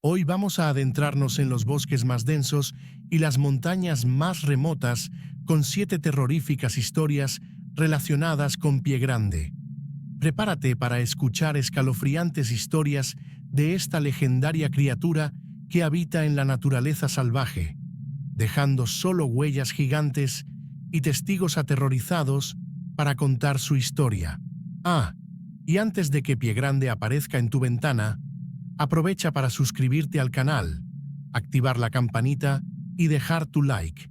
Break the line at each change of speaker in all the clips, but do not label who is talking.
Hoy vamos a adentrarnos en los bosques más densos y las montañas más remotas con 7 terroríficas historias relacionadas con Pie Grande. Prepárate para escuchar escalofriantes historias de esta legendaria criatura que habita en la naturaleza salvaje, dejando solo huellas gigantes y testigos aterrorizados para contar su historia. Y antes de que Pie Grande aparezca en tu ventana, aprovecha para suscribirte al canal, activar la campanita y dejar tu like.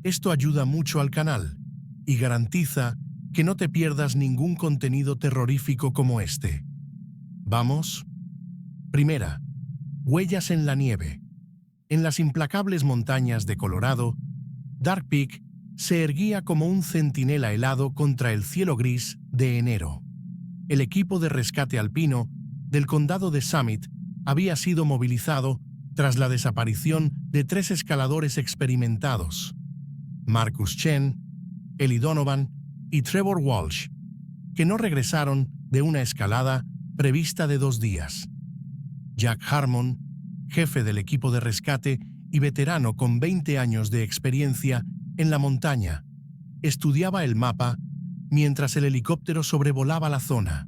Esto ayuda mucho al canal y garantiza que no te pierdas ningún contenido terrorífico como este. ¿Vamos? Primera, huellas en la nieve. En las implacables montañas de Colorado, Dark Peak se erguía como un centinela helado contra el cielo gris de enero. El equipo de rescate alpino del condado de Summit había sido movilizado tras la desaparición de 3 escaladores experimentados, Marcus Chen, Ellie Donovan y Trevor Walsh, que no regresaron de una escalada prevista de 2 días. Jack Harmon, jefe del equipo de rescate y veterano con 20 años de experiencia en la montaña, estudiaba el mapa mientras el helicóptero sobrevolaba la zona.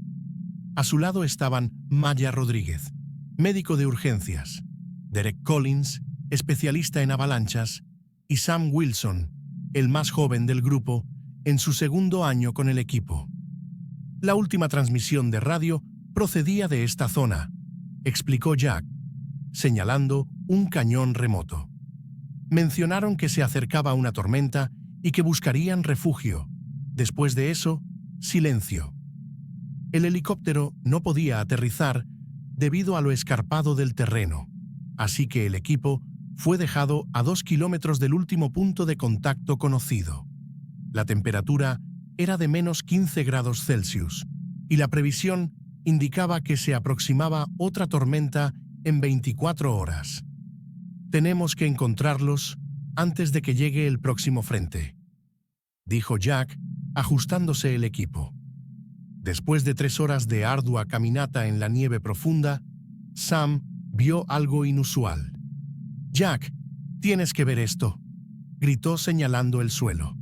A su lado estaban Maya Rodríguez, médico de urgencias, Derek Collins, especialista en avalanchas, y Sam Wilson, el más joven del grupo, en su segundo año con el equipo. La última transmisión de radio procedía de esta zona, explicó Jack, señalando un cañón remoto. Mencionaron que se acercaba una tormenta y que buscarían refugio. Después de eso, silencio. El helicóptero no podía aterrizar debido a lo escarpado del terreno, así que el equipo fue dejado a 2 kilómetros del último punto de contacto conocido. La temperatura era de menos 15 grados Celsius y la previsión indicaba que se aproximaba otra tormenta en 24 horas. Tenemos que encontrarlos antes de que llegue el próximo frente, dijo Jack, ajustándose el equipo. Después de 3 horas de ardua caminata en la nieve profunda, Sam vio algo inusual. «Jack, tienes que ver esto», gritó señalando el suelo.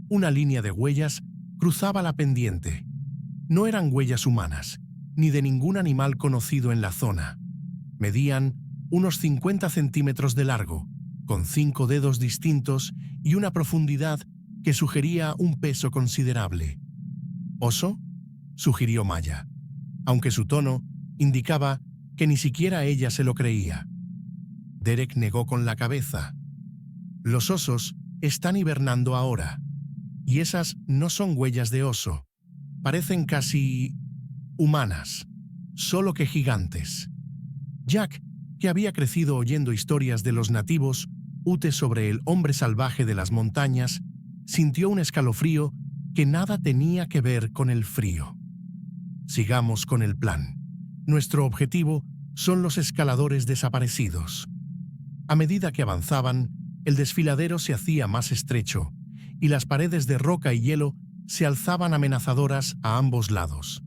Una línea de huellas cruzaba la pendiente. No eran huellas humanas, ni de ningún animal conocido en la zona. Medían unos 50 centímetros de largo, con 5 dedos distintos y una profundidad que sugería un peso considerable. «¿Oso?», sugirió Maya, aunque su tono indicaba que ni siquiera ella se lo creía. Derek negó con la cabeza. «Los osos están hibernando ahora, y esas no son huellas de oso. Parecen casi humanas, solo que gigantes». Jack, que había crecido oyendo historias de los nativos Ute sobre el hombre salvaje de las montañas, sintió un escalofrío que nada tenía que ver con el frío. «Sigamos con el plan. Nuestro objetivo son los escaladores desaparecidos». A medida que avanzaban, el desfiladero se hacía más estrecho y las paredes de roca y hielo se alzaban amenazadoras a ambos lados.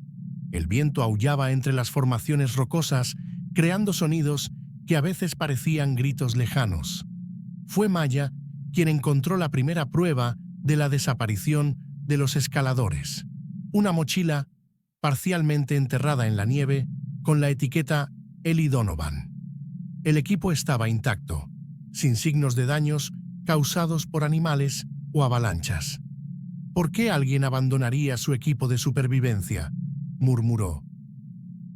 El viento aullaba entre las formaciones rocosas, creando sonidos que a veces parecían gritos lejanos. Fue Maya quien encontró la primera prueba de la desaparición de los escaladores. Una mochila parcialmente enterrada en la nieve con la etiqueta Ellie Donovan. El equipo estaba intacto, sin signos de daños causados por animales o avalanchas. «¿Por qué alguien abandonaría su equipo de supervivencia?», murmuró.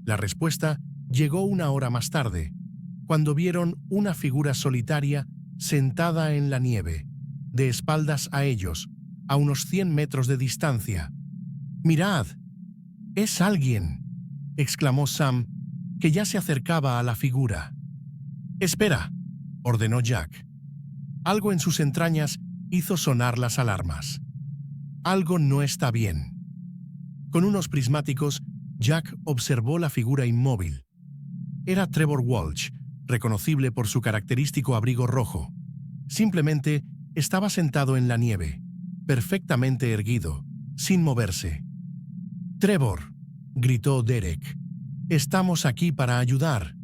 La respuesta llegó 1 hora más tarde, cuando vieron una figura solitaria sentada en la nieve, de espaldas a ellos, a unos 100 metros de distancia. «¡Mirad! ¡Es alguien!», exclamó Sam, que ya se acercaba a la figura. «Espera», ordenó Jack. Algo en sus entrañas hizo sonar las alarmas. Algo no está bien. Con unos prismáticos, Jack observó la figura inmóvil. Era Trevor Walsh, reconocible por su característico abrigo rojo. Simplemente estaba sentado en la nieve, perfectamente erguido, sin moverse. «Trevor», gritó Derek, «estamos aquí para ayudar».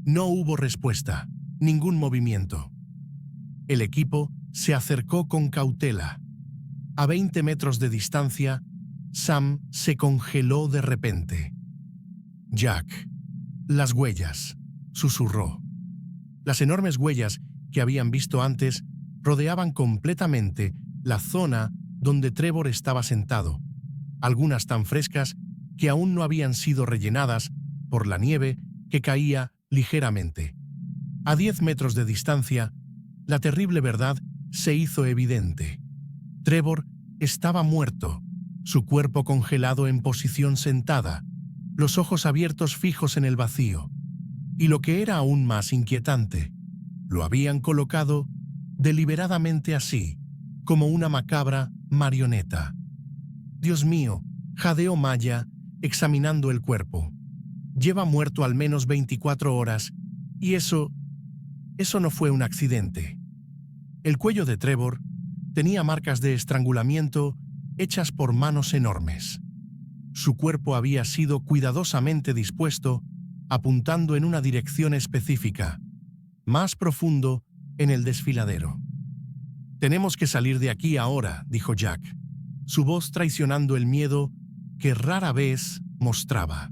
No hubo respuesta, ningún movimiento. El equipo se acercó con cautela. A 20 metros de distancia, Sam se congeló de repente. «Jack, las huellas», susurró. Las enormes huellas que habían visto antes rodeaban completamente la zona donde Trevor estaba sentado, algunas tan frescas que aún no habían sido rellenadas por la nieve que caía ligeramente. A 10 metros de distancia, la terrible verdad se hizo evidente. Trevor estaba muerto, su cuerpo congelado en posición sentada, los ojos abiertos fijos en el vacío. Y lo que era aún más inquietante, lo habían colocado deliberadamente así, como una macabra marioneta. «Dios mío», jadeó Maya, examinando el cuerpo. «Lleva muerto al menos 24 horas, y eso no fue un accidente». El cuello de Trevor tenía marcas de estrangulamiento hechas por manos enormes. Su cuerpo había sido cuidadosamente dispuesto, apuntando en una dirección específica, más profundo en el desfiladero. «Tenemos que salir de aquí ahora», dijo Jack, su voz traicionando el miedo que rara vez mostraba.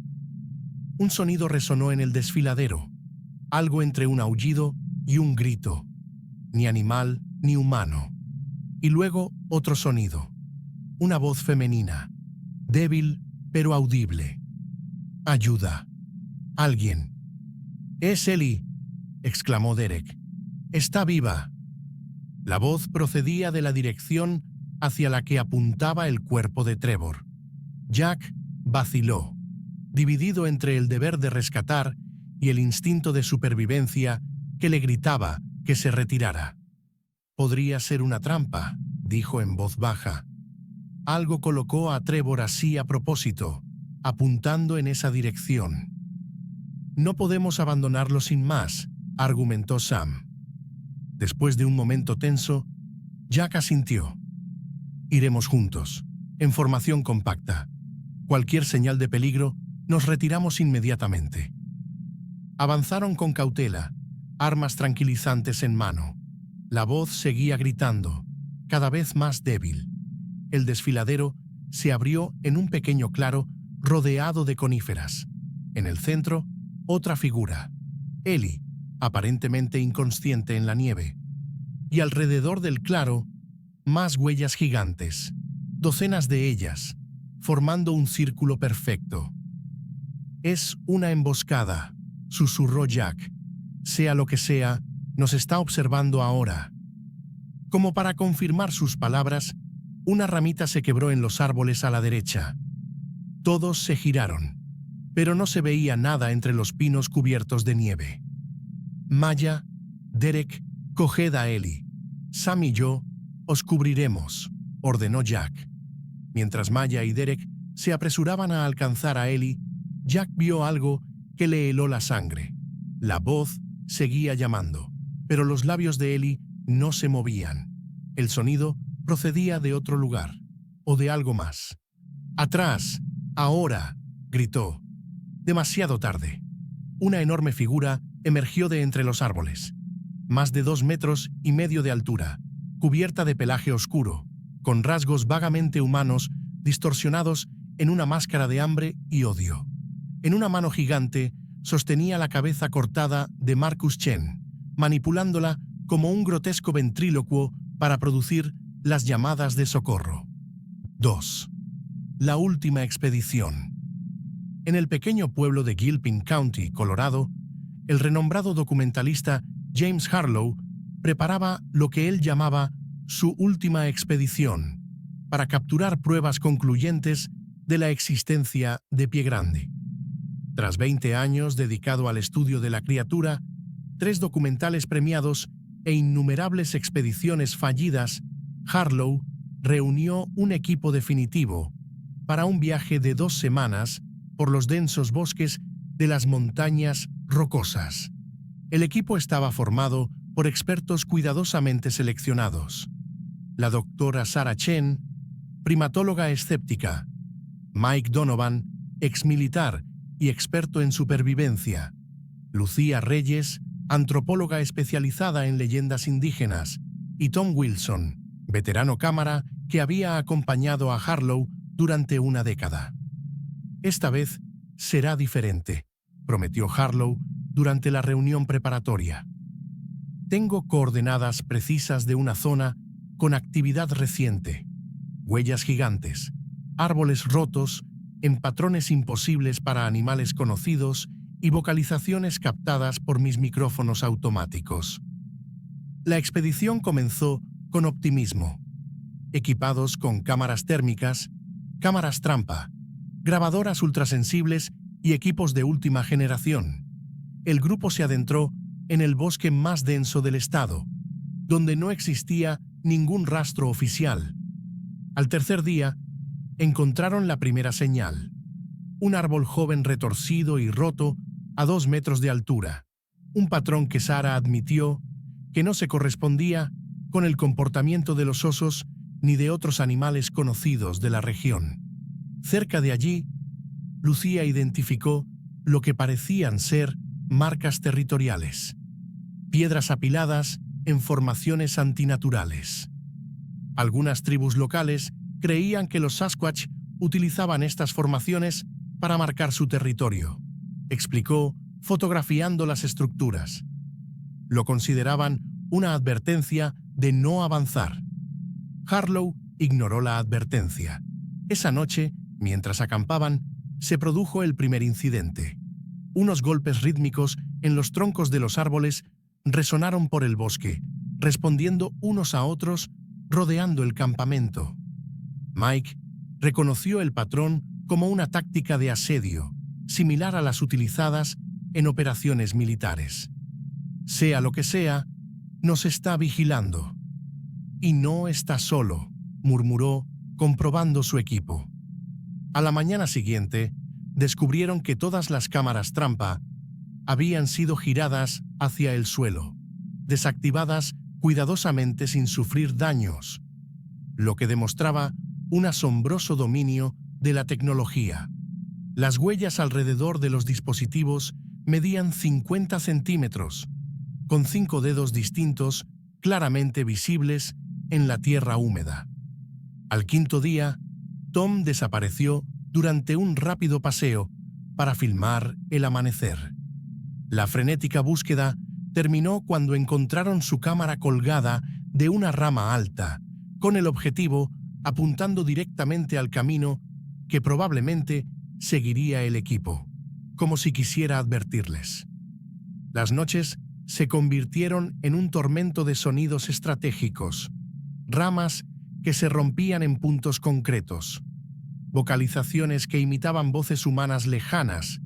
Un sonido resonó en el desfiladero, algo entre un aullido y un grito, ni animal ni humano. Y luego otro sonido, una voz femenina, débil pero audible. «Ayuda. Alguien». «Es Ellie», exclamó Derek. «Está viva». La voz procedía de la dirección hacia la que apuntaba el cuerpo de Trevor. Jack vaciló, dividido entre el deber de rescatar y el instinto de supervivencia que le gritaba que se retirara. «Podría ser una trampa», dijo en voz baja. «Algo colocó a Trevor así a propósito, apuntando en esa dirección». «No podemos abandonarlo sin más», argumentó Sam. Después de un momento tenso, Jack asintió. «Iremos juntos, en formación compacta. Cualquier señal de peligro, nos retiramos inmediatamente». Avanzaron con cautela, armas tranquilizantes en mano. La voz seguía gritando, cada vez más débil. El desfiladero se abrió en un pequeño claro rodeado de coníferas. En el centro, otra figura, Ellie, aparentemente inconsciente en la nieve. Y alrededor del claro, más huellas gigantes, docenas de ellas, formando un círculo perfecto. «Es una emboscada», susurró Jack. «Sea lo que sea, nos está observando ahora». Como para confirmar sus palabras, una ramita se quebró en los árboles a la derecha. Todos se giraron, pero no se veía nada entre los pinos cubiertos de nieve. «Maya, Derek, coged a Ellie. Sam y yo os cubriremos», ordenó Jack. Mientras Maya y Derek se apresuraban a alcanzar a Ellie, Jack vio algo que le heló la sangre. La voz seguía llamando, pero los labios de Ellie no se movían. El sonido procedía de otro lugar, o de algo más. «¡Atrás! ¡Ahora!», gritó. Demasiado tarde. Una enorme figura emergió de entre los árboles. Más de 2,5 metros de altura, cubierta de pelaje oscuro, con rasgos vagamente humanos distorsionados en una máscara de hambre y odio. En una mano gigante sostenía la cabeza cortada de Marcus Chen, manipulándola como un grotesco ventrílocuo para producir las llamadas de socorro. 2. La última expedición. En el pequeño pueblo de Gilpin County, Colorado, el renombrado documentalista James Harlow preparaba lo que él llamaba su última expedición para capturar pruebas concluyentes de la existencia de Pie Grande. Tras 20 años dedicado al estudio de la criatura, 3 documentales premiados e innumerables expediciones fallidas, Harlow reunió un equipo definitivo para un viaje de 2 semanas por los densos bosques de las montañas rocosas. El equipo estaba formado por expertos cuidadosamente seleccionados. La doctora Sarah Chen, primatóloga escéptica; Mike Donovan, exmilitar y experto en supervivencia; Lucía Reyes, antropóloga especializada en leyendas indígenas, y Tom Wilson, veterano cámara que había acompañado a Harlow durante una década. Esta vez será diferente, prometió Harlow durante la reunión preparatoria. Tengo coordenadas precisas de una zona con actividad reciente, huellas gigantes, árboles rotos en patrones imposibles para animales conocidos y vocalizaciones captadas por mis micrófonos automáticos. La expedición comenzó con optimismo, equipados con cámaras térmicas, cámaras trampa, grabadoras ultrasensibles y equipos de última generación. El grupo se adentró en el bosque más denso del estado, donde no existía ningún rastro oficial. Al tercer día, encontraron la primera señal: un árbol joven retorcido y roto a 2 metros de altura, un patrón que Sara admitió que no se correspondía con el comportamiento de los osos ni de otros animales conocidos de la región. Cerca de allí, Lucía identificó lo que parecían ser marcas territoriales, piedras apiladas en formaciones antinaturales. Algunas tribus locales creían que los Sasquatch utilizaban estas formaciones para marcar su territorio, explicó, fotografiando las estructuras. Lo consideraban una advertencia de no avanzar. Harlow ignoró la advertencia. Esa noche, mientras acampaban, se produjo el primer incidente. Unos golpes rítmicos en los troncos de los árboles resonaron por el bosque, respondiendo unos a otros, rodeando el campamento. Mike reconoció el patrón como una táctica de asedio, similar a las utilizadas en operaciones militares. Sea lo que sea, nos está vigilando. Y no está solo, murmuró, comprobando su equipo. A la mañana siguiente, descubrieron que todas las cámaras trampa habían sido giradas hacia el suelo, desactivadas cuidadosamente sin sufrir daños, lo que demostraba un asombroso dominio de la tecnología. Las huellas alrededor de los dispositivos medían 50 centímetros, con 5 dedos distintos claramente visibles en la tierra húmeda. Al quinto día, Tom desapareció durante un rápido paseo para filmar el amanecer. La frenética búsqueda terminó cuando encontraron su cámara colgada de una rama alta, con el objetivo apuntando directamente al camino que probablemente seguiría el equipo, como si quisiera advertirles. Las noches se convirtieron en un tormento de sonidos estratégicos, ramas que se rompían en puntos concretos, vocalizaciones que imitaban voces humanas lejanas,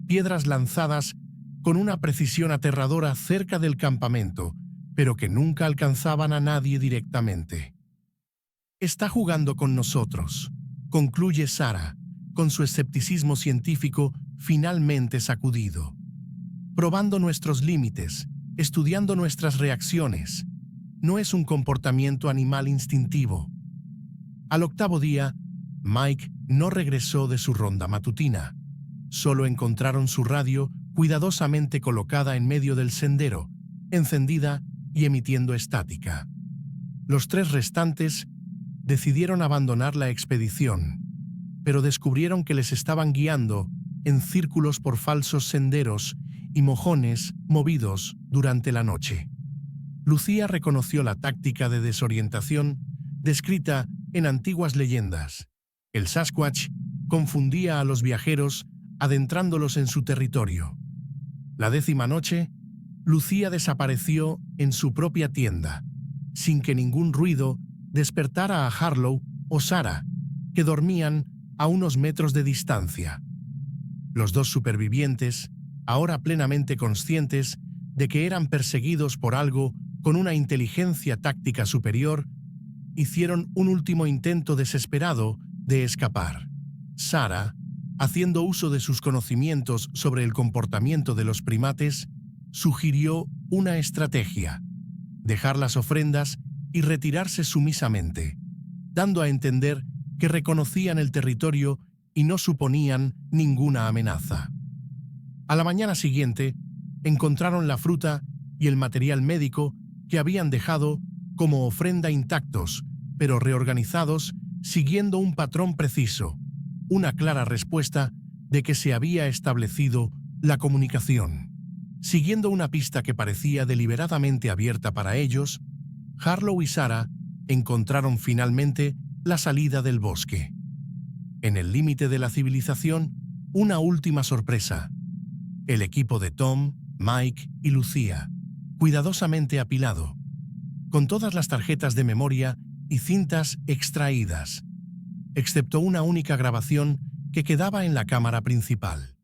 piedras lanzadas con una precisión aterradora cerca del campamento, pero que nunca alcanzaban a nadie directamente. Está jugando con nosotros, concluye Sara, con su escepticismo científico finalmente sacudido. Probando nuestros límites, estudiando nuestras reacciones. No es un comportamiento animal instintivo. Al octavo día, Mike no regresó de su ronda matutina. Solo encontraron su radio cuidadosamente colocada en medio del sendero, encendida y emitiendo estática. Los 3 restantes decidieron abandonar la expedición, pero descubrieron que les estaban guiando en círculos por falsos senderos y mojones movidos durante la noche. Lucía reconoció la táctica de desorientación descrita en antiguas leyendas. El Sasquatch confundía a los viajeros adentrándolos en su territorio. La 10ª noche, Lucía desapareció en su propia tienda, sin que ningún ruido despertara a Harlow o Sara, que dormían a unos metros de distancia. Los 2 supervivientes, ahora plenamente conscientes de que eran perseguidos por algo con una inteligencia táctica superior, hicieron un último intento desesperado de escapar. Sara, haciendo uso de sus conocimientos sobre el comportamiento de los primates, sugirió una estrategia: dejar las ofrendas y retirarse sumisamente, dando a entender que reconocían el territorio y no suponían ninguna amenaza. A la mañana siguiente, encontraron la fruta y el material médico que habían dejado como ofrenda intactos, pero reorganizados siguiendo un patrón preciso, una clara respuesta de que se había establecido la comunicación. Siguiendo una pista que parecía deliberadamente abierta para ellos, Harlow y Sarah encontraron finalmente la salida del bosque. En el límite de la civilización, una última sorpresa. El equipo de Tom, Mike y Lucía, cuidadosamente apilado, con todas las tarjetas de memoria y cintas extraídas, excepto una única grabación que quedaba en la cámara principal.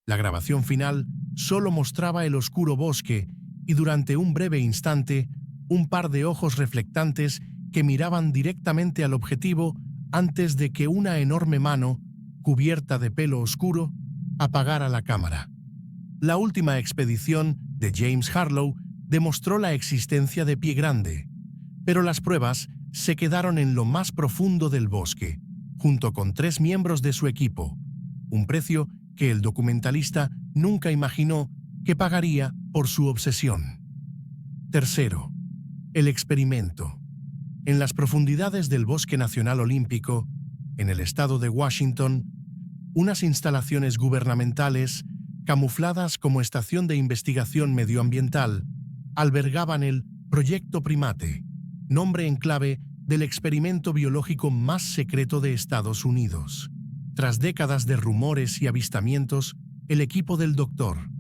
La grabación final solo mostraba el oscuro bosque y durante un breve instante un par de ojos reflectantes que miraban directamente al objetivo antes de que una enorme mano, cubierta de pelo oscuro, apagara la cámara. La última expedición de James Harlow demostró la existencia de Pie Grande, pero las pruebas se quedaron en lo más profundo del bosque, junto con 3 miembros de su equipo, un precio que el documentalista nunca imaginó que pagaría por su obsesión. Tercero, el experimento. En las profundidades del Bosque Nacional Olímpico, en el estado de Washington, unas instalaciones gubernamentales, camufladas como estación de investigación medioambiental, albergaban el Proyecto Primate, nombre en clave del experimento biológico más secreto de Estados Unidos. Tras décadas de rumores y avistamientos, el equipo del Dr.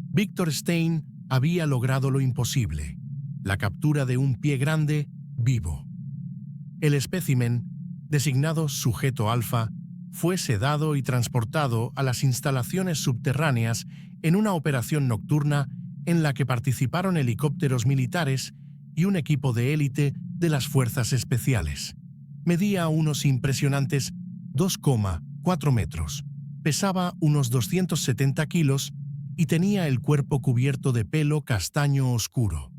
Victor Stein había logrado lo imposible: la captura de un pie grande vivo. El espécimen, designado sujeto alfa, fue sedado y transportado a las instalaciones subterráneas en una operación nocturna en la que participaron helicópteros militares y un equipo de élite de las fuerzas especiales. Medía unos impresionantes 2,4 metros, pesaba unos 270 kilos y tenía el cuerpo cubierto de pelo castaño oscuro.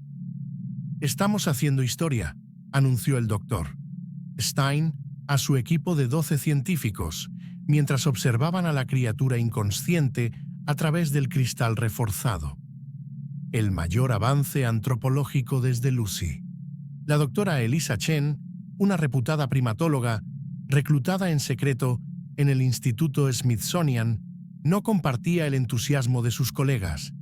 «Estamos haciendo historia», anunció el doctor Stein a su equipo de 12 científicos, mientras observaban a la criatura inconsciente a través del cristal reforzado. El mayor avance antropológico desde Lucy. La doctora Elisa Chen, una reputada primatóloga, reclutada en secreto en el Instituto Smithsonian, no compartía el entusiasmo de sus colegas.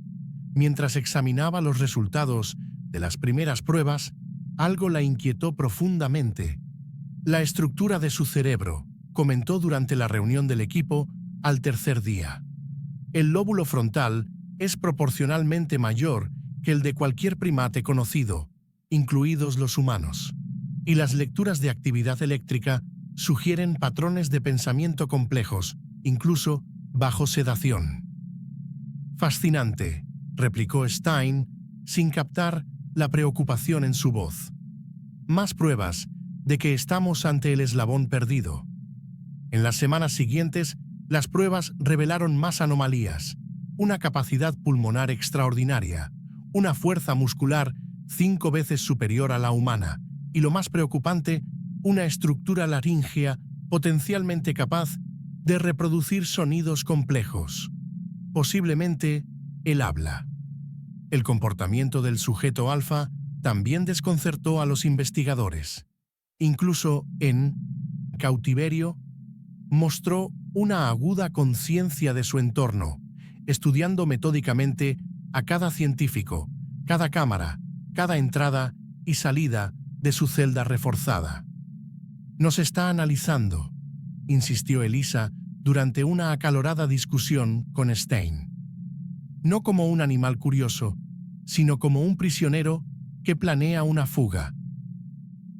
Mientras examinaba los resultados de las primeras pruebas, algo la inquietó profundamente. La estructura de su cerebro, comentó durante la reunión del equipo al tercer día. El lóbulo frontal es proporcionalmente mayor que el de cualquier primate conocido, incluidos los humanos, y las lecturas de actividad eléctrica sugieren patrones de pensamiento complejos, incluso bajo sedación. «Fascinante», replicó Stein, sin captar la preocupación en su voz. «Más pruebas de que estamos ante el eslabón perdido». En las semanas siguientes, las pruebas revelaron más anomalías: una capacidad pulmonar extraordinaria, una fuerza muscular 5 veces superior a la humana y, lo más preocupante, una estructura laríngea potencialmente capaz de reproducir sonidos complejos, posiblemente el habla. El comportamiento del sujeto alfa también desconcertó a los investigadores. Incluso en cautiverio, mostró una aguda conciencia de su entorno, estudiando metódicamente a cada científico, cada cámara, cada entrada y salida de su celda reforzada. «Nos está analizando», insistió Elisa durante una acalorada discusión con Stein. «No como un animal curioso, sino como un prisionero que planea una fuga».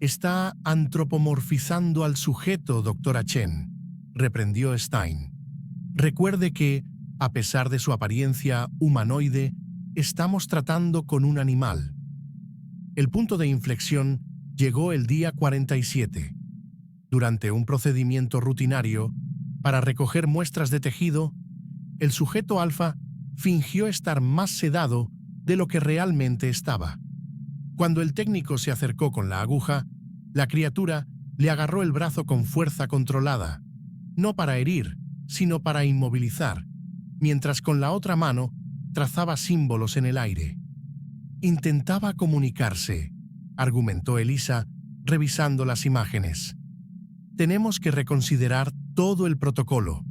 «Está antropomorfizando al sujeto, doctora Chen», reprendió Stein. «Recuerde que, a pesar de su apariencia humanoide, estamos tratando con un animal». El punto de inflexión llegó el día 47. Durante un procedimiento rutinario para recoger muestras de tejido, el sujeto alfa fingió estar más sedado de lo que realmente estaba. Cuando el técnico se acercó con la aguja, la criatura le agarró el brazo con fuerza controlada, no para herir, sino para inmovilizar, mientras con la otra mano trazaba símbolos en el aire. Intentaba comunicarse, argumentó Elisa, revisando las imágenes. Tenemos que reconsiderar todo el protocolo.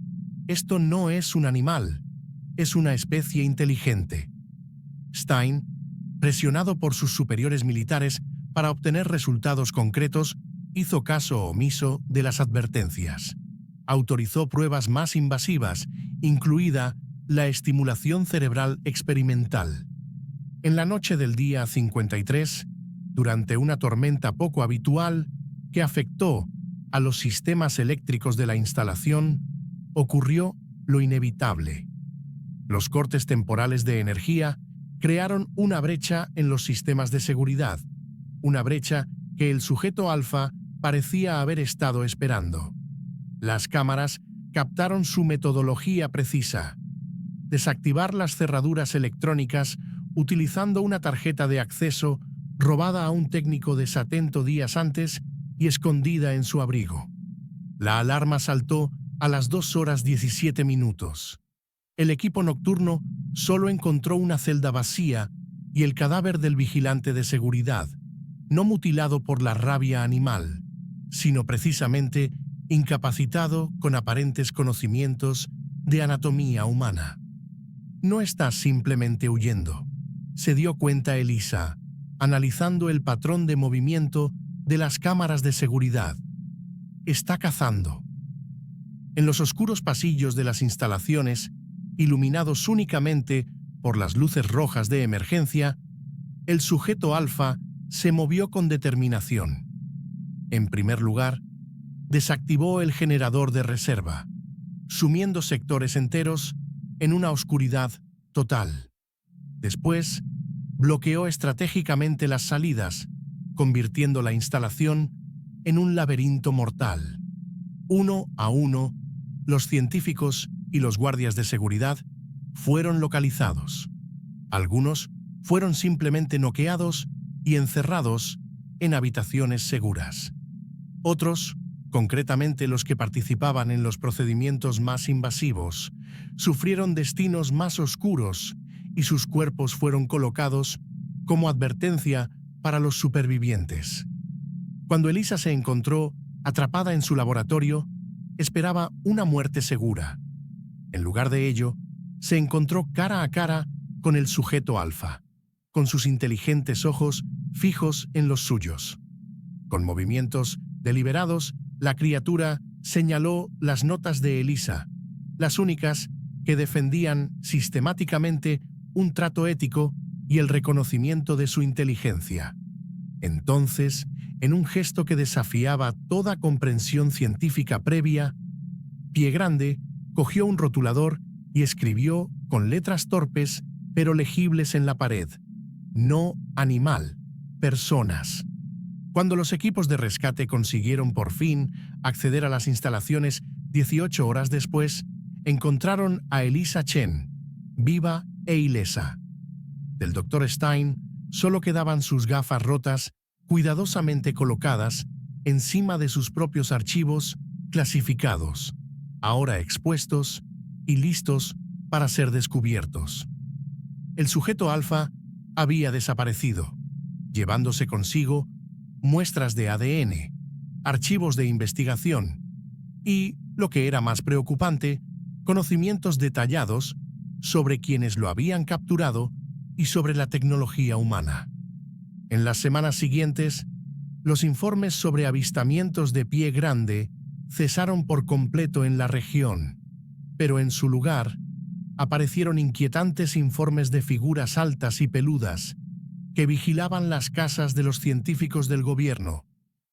Esto no es un animal, es una especie inteligente. Stein, presionado por sus superiores militares para obtener resultados concretos, hizo caso omiso de las advertencias. Autorizó pruebas más invasivas, incluida la estimulación cerebral experimental. En la noche del día 53, durante una tormenta poco habitual que afectó a los sistemas eléctricos de la instalación, ocurrió lo inevitable. Los cortes temporales de energía crearon una brecha en los sistemas de seguridad, una brecha que el sujeto alfa parecía haber estado esperando. Las cámaras captaron su metodología precisa: desactivar las cerraduras electrónicas utilizando una tarjeta de acceso robada a un técnico desatento días antes y escondida en su abrigo. La alarma saltó a las 2:17. El equipo nocturno solo encontró una celda vacía y el cadáver del vigilante de seguridad, no mutilado por la rabia animal, sino precisamente incapacitado con aparentes conocimientos de anatomía humana. No está simplemente huyendo, se dio cuenta Elisa, analizando el patrón de movimiento de las cámaras de seguridad. Está cazando. En los oscuros pasillos de las instalaciones, iluminados únicamente por las luces rojas de emergencia, el sujeto alfa se movió con determinación. En primer lugar, desactivó el generador de reserva, sumiendo sectores enteros en una oscuridad total. Después, bloqueó estratégicamente las salidas, convirtiendo la instalación en un laberinto mortal. Uno a uno, los científicos y los guardias de seguridad fueron localizados. Algunos fueron simplemente noqueados y encerrados en habitaciones seguras. Otros, concretamente los que participaban en los procedimientos más invasivos, sufrieron destinos más oscuros y sus cuerpos fueron colocados como advertencia para los supervivientes. Cuando Elisa se encontró atrapada en su laboratorio, esperaba una muerte segura. En lugar de ello, se encontró cara a cara con el sujeto alfa, con sus inteligentes ojos fijos en los suyos. Con movimientos deliberados, la criatura señaló las notas de Elisa, las únicas que defendían sistemáticamente un trato ético y el reconocimiento de su inteligencia. Entonces, en un gesto que desafiaba toda comprensión científica previa, Piegrande cogió un rotulador y escribió con letras torpes pero legibles en la pared: no animal, personas. Cuando los equipos de rescate consiguieron por fin acceder a las instalaciones 18 horas después, encontraron a Elisa Chen, viva e ilesa. Del Dr. Stein solo quedaban sus gafas rotas, cuidadosamente colocadas encima de sus propios archivos clasificados, ahora expuestos y listos para ser descubiertos. El sujeto alfa había desaparecido, llevándose consigo muestras de ADN, archivos de investigación y, lo que era más preocupante, conocimientos detallados sobre quienes lo habían capturado y sobre la tecnología humana. En las semanas siguientes, los informes sobre avistamientos de Piegrande cesaron por completo en la región, pero en su lugar aparecieron inquietantes informes de figuras altas y peludas que vigilaban las casas de los científicos del gobierno,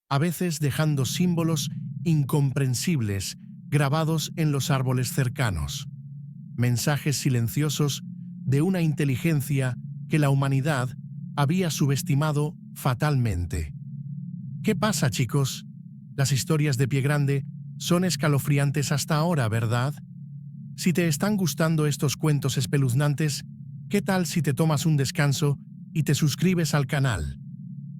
a veces dejando símbolos incomprensibles grabados en los árboles cercanos, mensajes silenciosos de una inteligencia que la humanidad había subestimado fatalmente. ¿Qué pasa, chicos? Las historias de Piegrande son escalofriantes hasta ahora, ¿verdad? Si te están gustando estos cuentos espeluznantes, ¿qué tal si te tomas un descanso y te suscribes al canal?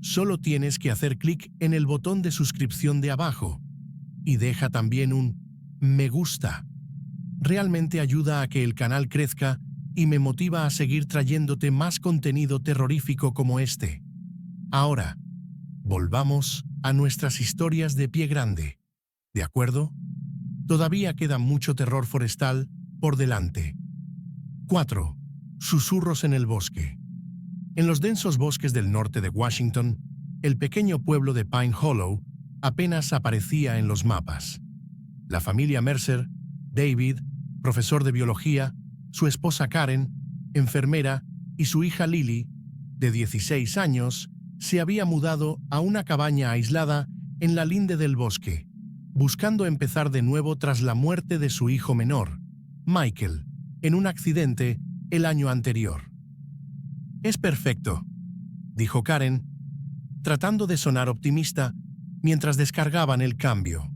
Solo tienes que hacer clic en el botón de suscripción de abajo y deja también un me gusta. Realmente ayuda a que el canal crezca y me motiva a seguir trayéndote más contenido terrorífico como este. Ahora, volvamos a nuestras historias de pie grande, ¿de acuerdo? Todavía queda mucho terror forestal por delante. 4. Susurros en el bosque. En los densos bosques del norte de Washington, el pequeño pueblo de Pine Hollow apenas aparecía en los mapas. La familia Mercer, David, profesor de biología, su esposa Karen, enfermera, y su hija Lily, de 16 años, se había mudado a una cabaña aislada en la linde del bosque, buscando empezar de nuevo tras la muerte de su hijo menor, Michael, en un accidente el año anterior. «Es perfecto», dijo Karen, tratando de sonar optimista mientras descargaban el cambio.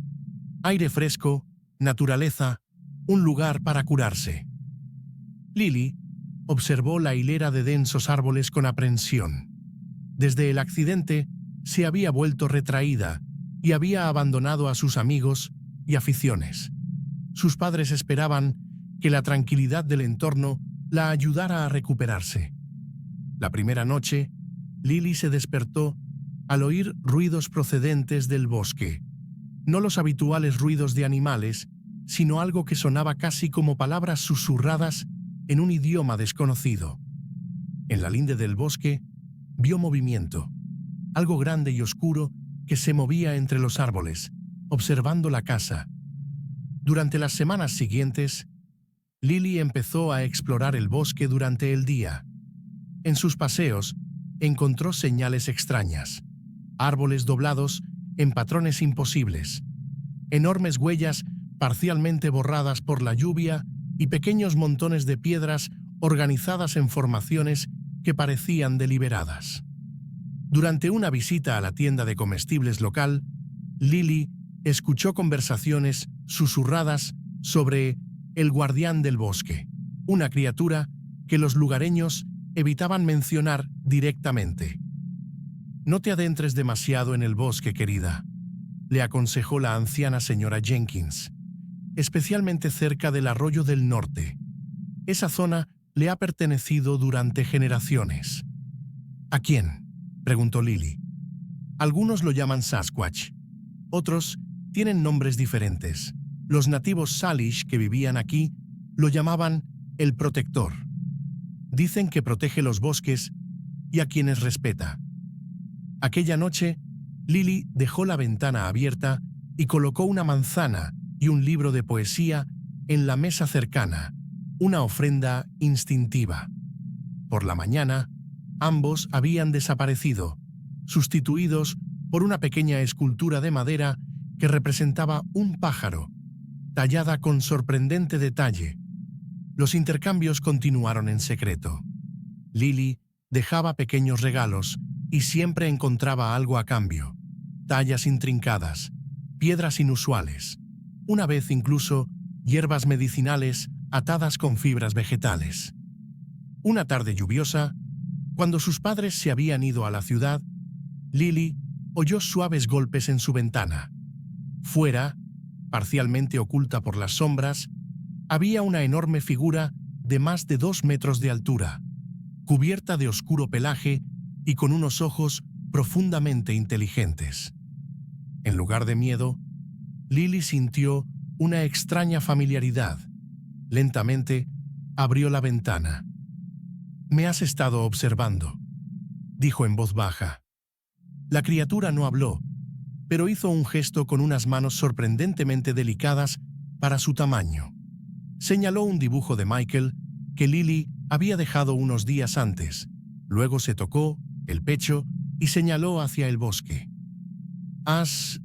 Aire fresco, naturaleza, un lugar para curarse. Lily observó la hilera de densos árboles con aprensión. Desde el accidente se había vuelto retraída y había abandonado a sus amigos y aficiones. Sus padres esperaban que la tranquilidad del entorno la ayudara a recuperarse. La primera noche, Lily se despertó al oír ruidos procedentes del bosque. No los habituales ruidos de animales, sino algo que sonaba casi como palabras susurradas en un idioma desconocido. En la linde del bosque, vio movimiento, algo grande y oscuro que se movía entre los árboles, observando la casa. Durante las semanas siguientes, Lily empezó a explorar el bosque durante el día. En sus paseos, encontró señales extrañas, árboles doblados en patrones imposibles, enormes huellas parcialmente borradas por la lluvia y pequeños montones de piedras organizadas en formaciones que parecían deliberadas. Durante una visita a la tienda de comestibles local, Lily escuchó conversaciones susurradas sobre el guardián del bosque, una criatura que los lugareños evitaban mencionar directamente. «No te adentres demasiado en el bosque, querida», le aconsejó la anciana señora Jenkins, especialmente cerca del Arroyo del Norte. Esa zona le ha pertenecido durante generaciones. «¿A quién?», preguntó Lily. «Algunos lo llaman Sasquatch. Otros tienen nombres diferentes. Los nativos Salish que vivían aquí lo llamaban el Protector. Dicen que protege los bosques y a quienes respeta». Aquella noche, Lily dejó la ventana abierta y colocó una manzana y un libro de poesía en la mesa cercana, una ofrenda instintiva. Por la mañana, ambos habían desaparecido, sustituidos por una pequeña escultura de madera que representaba un pájaro, tallada con sorprendente detalle. Los intercambios continuaron en secreto. Lily dejaba pequeños regalos y siempre encontraba algo a cambio: tallas intrincadas, piedras inusuales, una vez incluso hierbas medicinales atadas con fibras vegetales. Una tarde lluviosa, cuando sus padres se habían ido a la ciudad, Lily oyó suaves golpes en su ventana. Fuera, parcialmente oculta por las sombras, había una enorme figura de más de 2 metros de altura, cubierta de oscuro pelaje y con unos ojos profundamente inteligentes. En lugar de miedo, Lily sintió una extraña familiaridad. Lentamente, abrió la ventana. «Me has estado observando», dijo en voz baja. La criatura no habló, pero hizo un gesto con unas manos sorprendentemente delicadas para su tamaño. Señaló un dibujo de Michael que Lily había dejado unos días antes. Luego se tocó el pecho y señaló hacia el bosque. «¿Has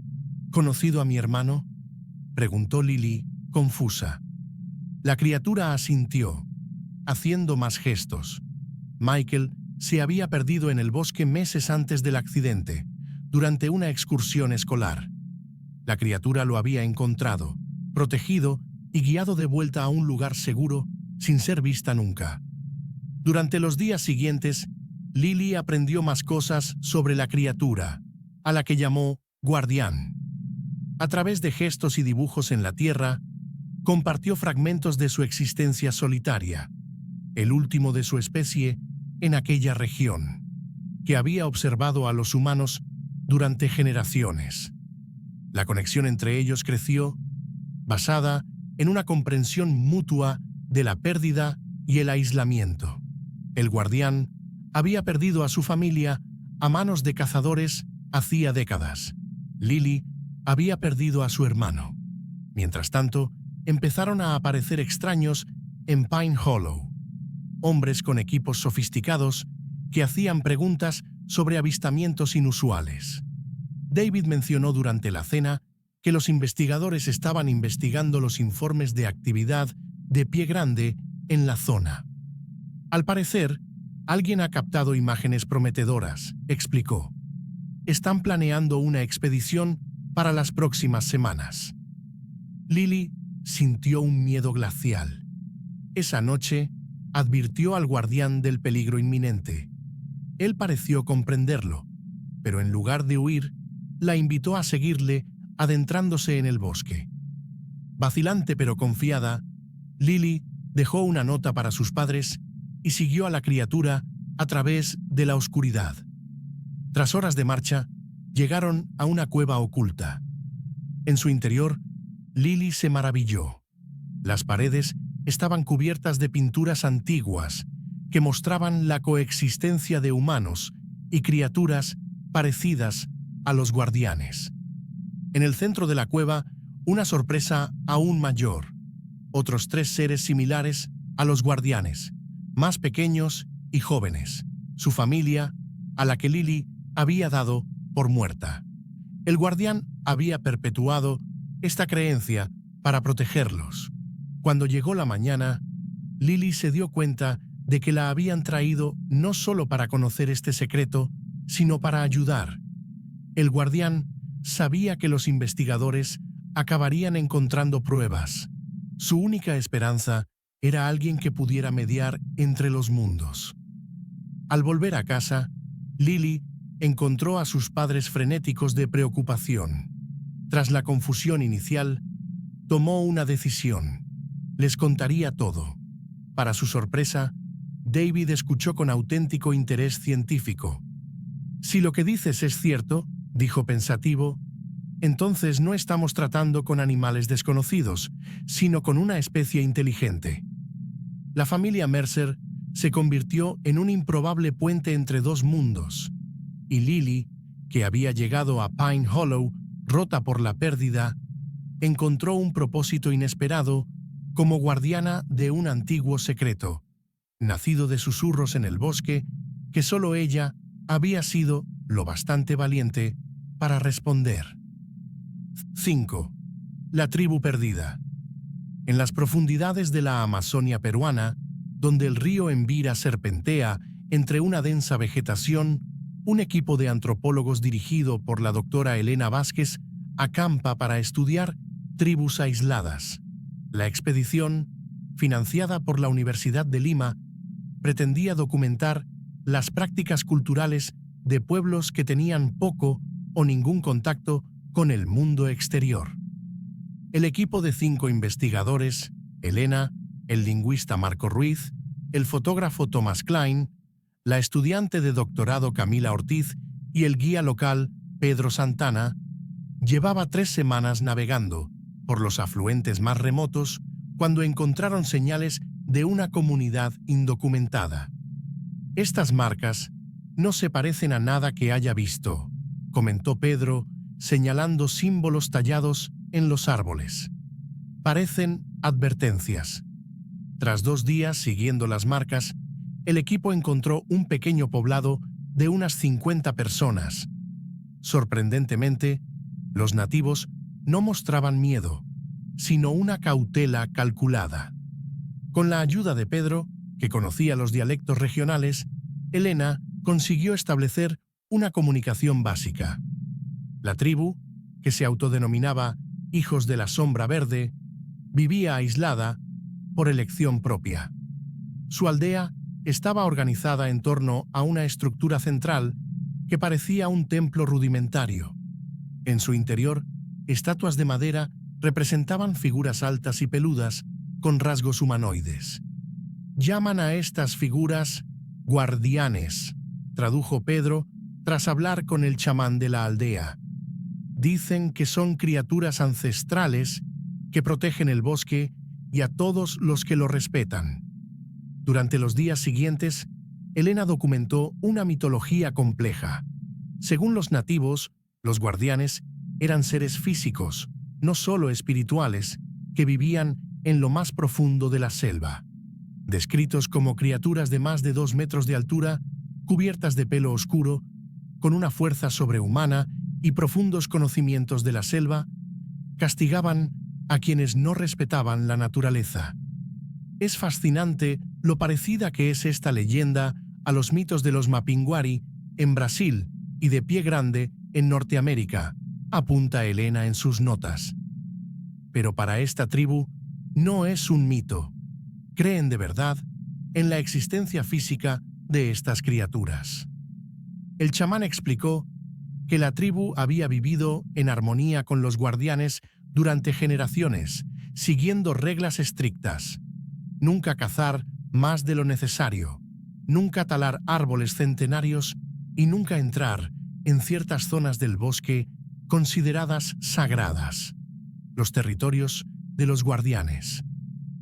conocido a mi hermano?», preguntó Lily, confusa. La criatura asintió, haciendo más gestos. Michael se había perdido en el bosque meses antes del accidente, durante una excursión escolar. La criatura lo había encontrado, protegido y guiado de vuelta a un lugar seguro sin ser vista nunca. Durante los días siguientes, Lily aprendió más cosas sobre la criatura, a la que llamó Guardián. A través de gestos y dibujos en la tierra, compartió fragmentos de su existencia solitaria. el último de su especie en aquella región, que había observado a los humanos durante generaciones. La conexión entre ellos creció, basada en una comprensión mutua de la pérdida y el aislamiento. El guardián había perdido a su familia a manos de cazadores hacía décadas. Lily había perdido a su hermano. Mientras tanto, empezaron a aparecer extraños en Pine Hollow, hombres con equipos sofisticados que hacían preguntas sobre avistamientos inusuales. David mencionó durante la cena que los investigadores estaban investigando los informes de actividad de Pie Grande en la zona. Al parecer, alguien ha captado imágenes prometedoras, explicó. Están planeando una expedición para las próximas semanas. Lily sintió un miedo glacial. Esa noche, advirtió al guardián del peligro inminente. Él pareció comprenderlo, pero en lugar de huir, la invitó a seguirle adentrándose en el bosque. Vacilante pero confiada, Lily dejó una nota para sus padres y siguió a la criatura a través de la oscuridad. Tras horas de marcha, llegaron a una cueva oculta. En su interior, Lily se maravilló. Las paredes estaban cubiertas de pinturas antiguas que mostraban la coexistencia de humanos y criaturas parecidas a los guardianes. En el centro de la cueva, una sorpresa aún mayor. Otros 3 seres similares a los guardianes, más pequeños y jóvenes. Su familia, a la que Lily había dado por muerta. El guardián había perpetuado esta creencia para protegerlos. Cuando llegó la mañana, Lily se dio cuenta de que la habían traído no solo para conocer este secreto, sino para ayudar. El guardián sabía que los investigadores acabarían encontrando pruebas. Su única esperanza era alguien que pudiera mediar entre los mundos. Al volver a casa, Lily encontró a sus padres frenéticos de preocupación. Tras la confusión inicial, tomó una decisión. Les contaría todo. Para su sorpresa, David escuchó con auténtico interés científico. «Si lo que dices es cierto», dijo pensativo, «entonces no estamos tratando con animales desconocidos, sino con una especie inteligente». La familia Mercer se convirtió en un improbable puente entre 2 mundos, y Lily, que había llegado a Pine Hollow, rota por la pérdida, encontró un propósito inesperado como guardiana de un antiguo secreto, nacido de susurros en el bosque, que solo ella había sido lo bastante valiente para responder. 5. La tribu perdida. En las profundidades de la Amazonia peruana, donde el río Envira serpentea entre una densa vegetación, un equipo de antropólogos dirigido por la doctora Elena Vázquez acampa para estudiar tribus aisladas. La expedición, financiada por la Universidad de Lima, pretendía documentar las prácticas culturales de pueblos que tenían poco o ningún contacto con el mundo exterior. El equipo de 5 investigadores, Elena, el lingüista Marco Ruiz, el fotógrafo Thomas Klein, la estudiante de doctorado Camila Ortiz y el guía local Pedro Santana, llevaba 3 semanas navegando por los afluentes más remotos cuando encontraron señales de una comunidad indocumentada. «Estas marcas no se parecen a nada que haya visto», comentó Pedro, señalando símbolos tallados en los árboles. «Parecen advertencias». Tras 2 días siguiendo las marcas, el equipo encontró un pequeño poblado de unas 50 personas. Sorprendentemente, los nativos no mostraban miedo, sino una cautela calculada. Con la ayuda de Pedro, que conocía los dialectos regionales, Elena consiguió establecer una comunicación básica. La tribu, que se autodenominaba Hijos de la Sombra Verde, vivía aislada por elección propia. Su aldea estaba organizada en torno a una estructura central que parecía un templo rudimentario. En su interior, estatuas de madera representaban figuras altas y peludas con rasgos humanoides. Llaman a estas figuras guardianes, tradujo Pedro tras hablar con el chamán de la aldea. Dicen que son criaturas ancestrales que protegen el bosque y a todos los que lo respetan. Durante los días siguientes, Elena documentó una mitología compleja. Según los nativos, los guardianes eran seres físicos, no solo espirituales, que vivían en lo más profundo de la selva. Descritos como criaturas de más de 2 metros de altura, cubiertas de pelo oscuro, con una fuerza sobrehumana y profundos conocimientos de la selva, castigaban a quienes no respetaban la naturaleza. Es fascinante lo parecida que es esta leyenda a los mitos de los Mapinguari en Brasil y de Pie Grande en Norteamérica, apunta Elena en sus notas. Pero para esta tribu no es un mito. Creen de verdad en la existencia física de estas criaturas. El chamán explicó que la tribu había vivido en armonía con los guardianes durante generaciones, siguiendo reglas estrictas. Nunca cazar más de lo necesario, nunca talar árboles centenarios y nunca entrar en ciertas zonas del bosque consideradas sagradas, los territorios de los guardianes.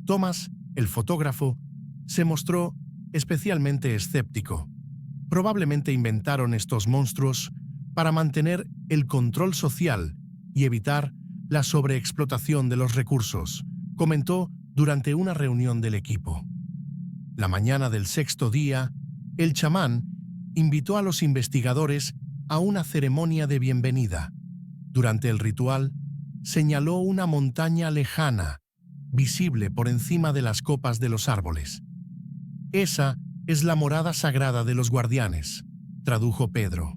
Thomas, el fotógrafo, se mostró especialmente escéptico. Probablemente inventaron estos monstruos para mantener el control social y evitar la sobreexplotación de los recursos, comentó durante una reunión del equipo. La mañana del 6º día, el chamán invitó a los investigadores a una ceremonia de bienvenida. Durante el ritual, señaló una montaña lejana, visible por encima de las copas de los árboles. Esa es la morada sagrada de los guardianes, tradujo Pedro.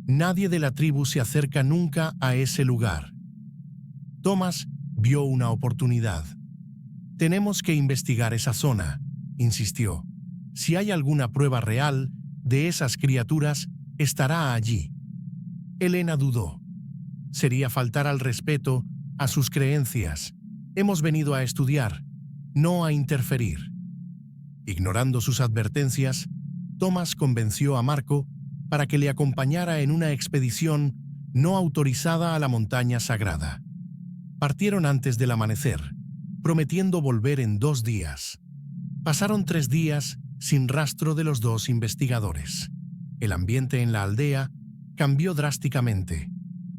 Nadie de la tribu se acerca nunca a ese lugar. Thomas vio una oportunidad. Tenemos que investigar esa zona, insistió. Si hay alguna prueba real de esas criaturas, estará allí. Elena dudó. Sería faltar al respeto a sus creencias. Hemos venido a estudiar, no a interferir. Ignorando sus advertencias, Thomas convenció a Marco para que le acompañara en una expedición no autorizada a la montaña sagrada. Partieron antes del amanecer, prometiendo volver en 2 días. Pasaron 3 días sin rastro de los 2 investigadores. El ambiente en la aldea cambió drásticamente.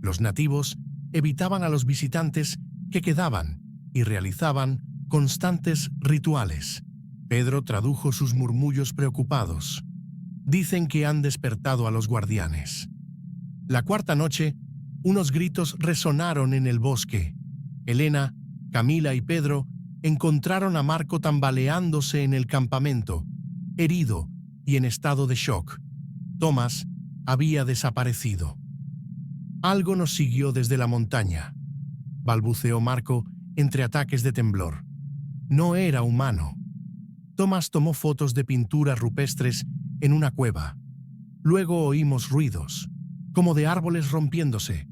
Los nativos evitaban a los visitantes que quedaban y realizaban constantes rituales. Pedro tradujo sus murmullos preocupados. Dicen que han despertado a los guardianes. La 4ª noche, unos gritos resonaron en el bosque. Elena, Camila y Pedro encontraron a Marco tambaleándose en el campamento, herido y en estado de shock. Thomas había desaparecido. Algo nos siguió desde la montaña, balbuceó Marco entre ataques de temblor. No era humano. Thomas tomó fotos de pinturas rupestres en una cueva. Luego oímos ruidos, como de árboles rompiéndose.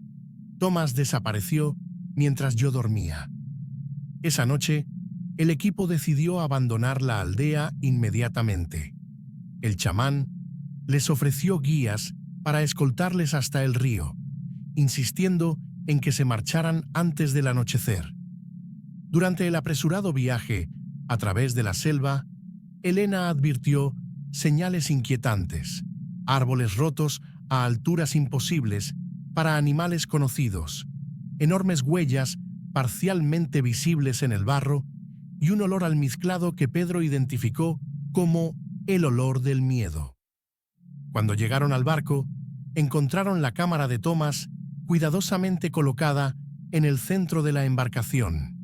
Thomas desapareció mientras yo dormía. Esa noche, el equipo decidió abandonar la aldea inmediatamente. El chamán les ofreció guías para escoltarles hasta el río, insistiendo en que se marcharan antes del anochecer. Durante el apresurado viaje a través de la selva, Elena advirtió señales inquietantes, árboles rotos a alturas imposibles para animales conocidos, enormes huellas parcialmente visibles en el barro y un olor almizclado que Pedro identificó como el olor del miedo. Cuando llegaron al barco, encontraron la cámara de Thomas cuidadosamente colocada en el centro de la embarcación.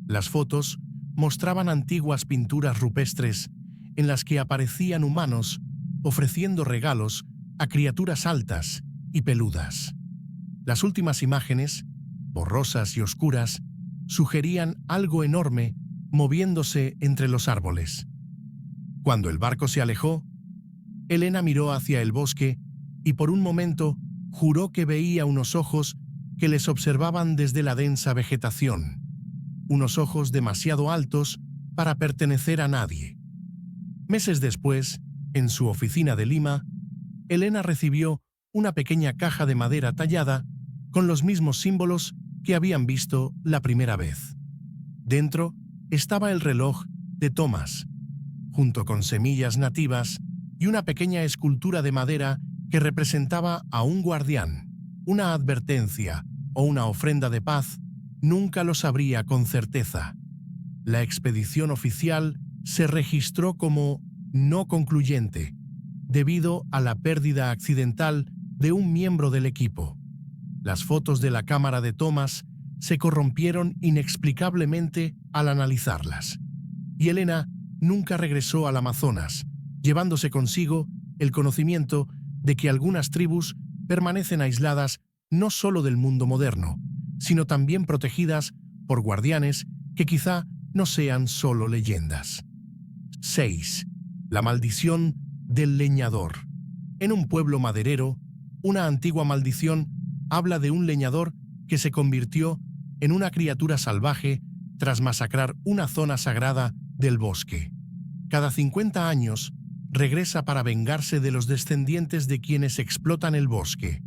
Las fotos mostraban antiguas pinturas rupestres en las que aparecían humanos ofreciendo regalos a criaturas altas y peludas. Las últimas imágenes, borrosas y oscuras, sugerían algo enorme moviéndose entre los árboles. Cuando el barco se alejó, Elena miró hacia el bosque y por un momento juró que veía unos ojos que les observaban desde la densa vegetación, unos ojos demasiado altos para pertenecer a nadie. Meses después, en su oficina de Lima, Elena recibió una pequeña caja de madera tallada con los mismos símbolos que habían visto la primera vez. Dentro estaba el reloj de Thomas, junto con semillas nativas y una pequeña escultura de madera que representaba a un guardián. Una advertencia o una ofrenda de paz nunca lo sabría con certeza. La expedición oficial se registró como no concluyente, debido a la pérdida accidental de un miembro del equipo. Las fotos de la cámara de Thomas se corrompieron inexplicablemente al analizarlas, y Elena nunca regresó al Amazonas, llevándose consigo el conocimiento de que algunas tribus permanecen aisladas no solo del mundo moderno, sino también protegidas por guardianes que quizá no sean solo leyendas. 6. La maldición del leñador. En un pueblo maderero, una antigua maldición habla de un leñador que se convirtió en una criatura salvaje tras masacrar una zona sagrada del bosque. Cada 50 años, regresa para vengarse de los descendientes de quienes explotan el bosque.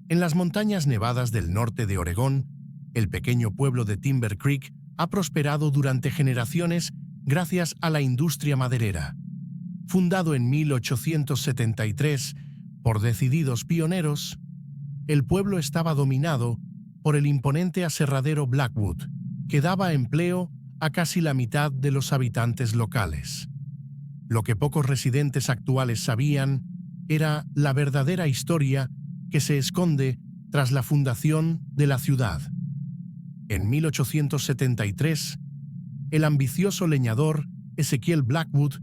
En las montañas nevadas del norte de Oregón, el pequeño pueblo de Timber Creek ha prosperado durante generaciones gracias a la industria maderera. Fundado en 1873 por decididos pioneros, el pueblo estaba dominado por el imponente aserradero Blackwood, que daba empleo a casi la mitad de los habitantes locales. Lo que pocos residentes actuales sabían era la verdadera historia que se esconde tras la fundación de la ciudad. En 1873, el ambicioso leñador Ezekiel Blackwood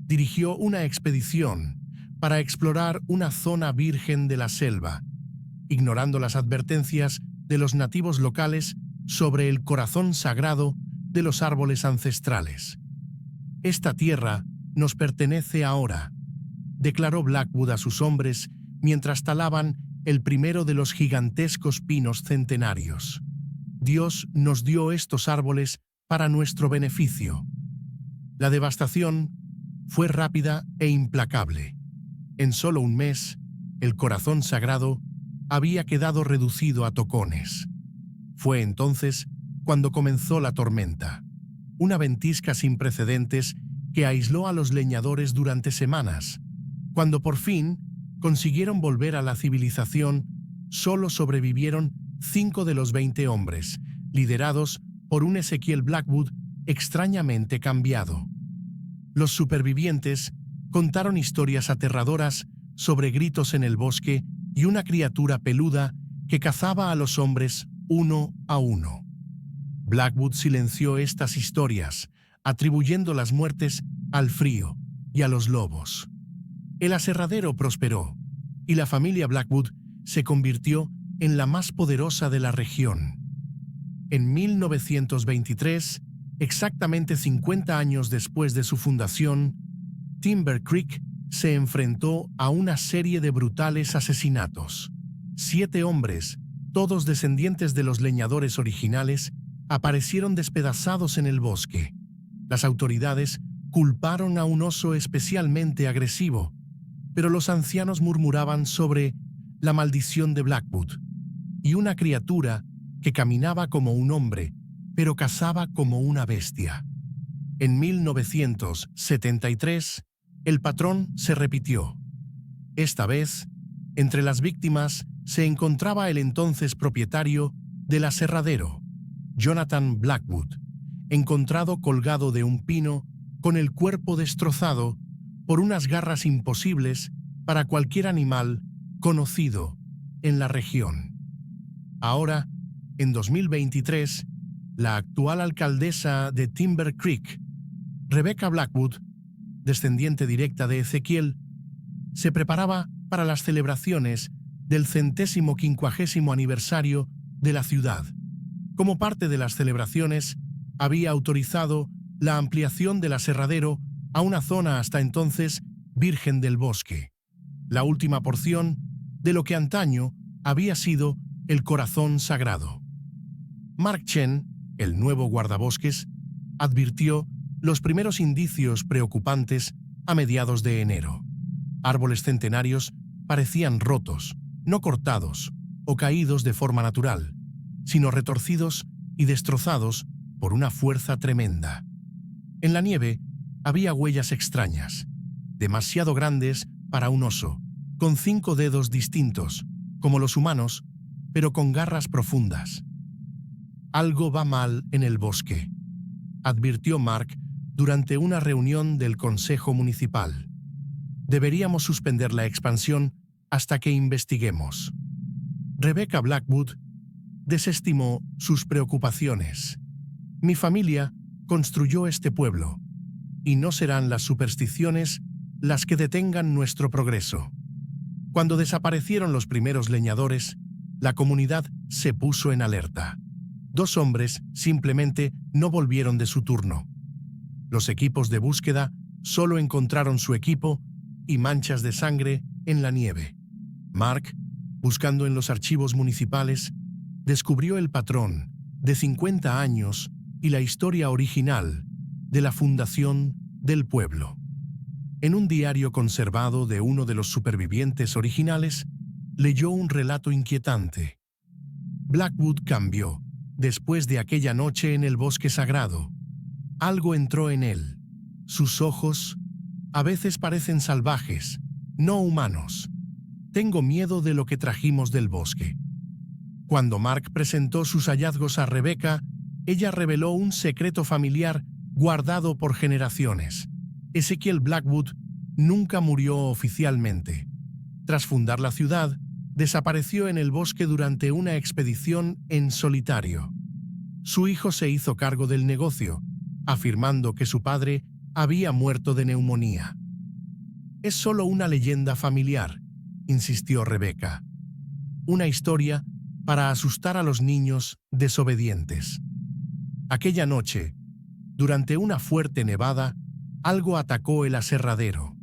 dirigió una expedición para explorar una zona virgen de la selva, ignorando las advertencias de los nativos locales sobre el corazón sagrado de los árboles ancestrales. Esta tierra nos pertenece ahora, declaró Blackwood a sus hombres mientras talaban el primero de los gigantescos pinos centenarios. Dios nos dio estos árboles para nuestro beneficio. La devastación fue rápida e implacable. En solo un mes, el corazón sagrado había quedado reducido a tocones. Fue entonces cuando comenzó la tormenta, una ventisca sin precedentes que aisló a los leñadores durante semanas. Cuando por fin consiguieron volver a la civilización, solo sobrevivieron 5 de los 20 hombres, liderados por un Ezekiel Blackwood extrañamente cambiado. Los supervivientes contaron historias aterradoras sobre gritos en el bosque y una criatura peluda que cazaba a los hombres uno a uno. Blackwood silenció estas historias, atribuyendo las muertes al frío y a los lobos. El aserradero prosperó, y la familia Blackwood se convirtió en la más poderosa de la región. En 1923, exactamente 50 años después de su fundación, Timber Creek se enfrentó a una serie de brutales asesinatos. 7 hombres, todos descendientes de los leñadores originales, aparecieron despedazados en el bosque. Las autoridades culparon a un oso especialmente agresivo, pero los ancianos murmuraban sobre la maldición de Blackwood y una criatura que caminaba como un hombre, pero cazaba como una bestia. En 1973, el patrón se repitió. Esta vez, entre las víctimas se encontraba el entonces propietario del aserradero, Jonathan Blackwood, encontrado colgado de un pino con el cuerpo destrozado por unas garras imposibles para cualquier animal conocido en la región. Ahora, en 2023, la actual alcaldesa de Timber Creek, Rebecca Blackwood, descendiente directa de Ezekiel, se preparaba para las celebraciones del 150º aniversario de la ciudad. Como parte de las celebraciones, había autorizado la ampliación del aserradero a una zona hasta entonces virgen del bosque, la última porción de lo que antaño había sido el corazón sagrado. Mark Chen, el nuevo guardabosques, advirtió los primeros indicios preocupantes a mediados de enero. Árboles centenarios parecían rotos, no cortados o caídos de forma natural, sino retorcidos y destrozados por una fuerza tremenda. En la nieve había huellas extrañas, demasiado grandes para un oso, con 5 dedos distintos, como los humanos, pero con garras profundas. Algo va mal en el bosque, advirtió Mark durante una reunión del Consejo Municipal. Deberíamos suspender la expansión hasta que investiguemos. Rebecca Blackwood desestimó sus preocupaciones. Mi familia construyó este pueblo, y no serán las supersticiones las que detengan nuestro progreso. Cuando desaparecieron los primeros leñadores, la comunidad se puso en alerta. 2 hombres simplemente no volvieron de su turno. Los equipos de búsqueda solo encontraron su equipo y manchas de sangre en la nieve. Mark, buscando en los archivos municipales, descubrió el patrón de 50 años y la historia original de la fundación del pueblo. En un diario conservado de uno de los supervivientes originales, leyó un relato inquietante. Blackwood cambió después de aquella noche en el bosque sagrado. Algo entró en él. Sus ojos a veces parecen salvajes, no humanos. Tengo miedo de lo que trajimos del bosque. Cuando Mark presentó sus hallazgos a Rebecca, ella reveló un secreto familiar guardado por generaciones. Ezekiel Blackwood nunca murió oficialmente. Tras fundar la ciudad, desapareció en el bosque durante una expedición en solitario. Su hijo se hizo cargo del negocio, afirmando que su padre había muerto de neumonía. Es solo una leyenda familiar, insistió Rebecca. Una historia para asustar a los niños desobedientes. Aquella noche, durante una fuerte nevada, algo atacó el aserradero.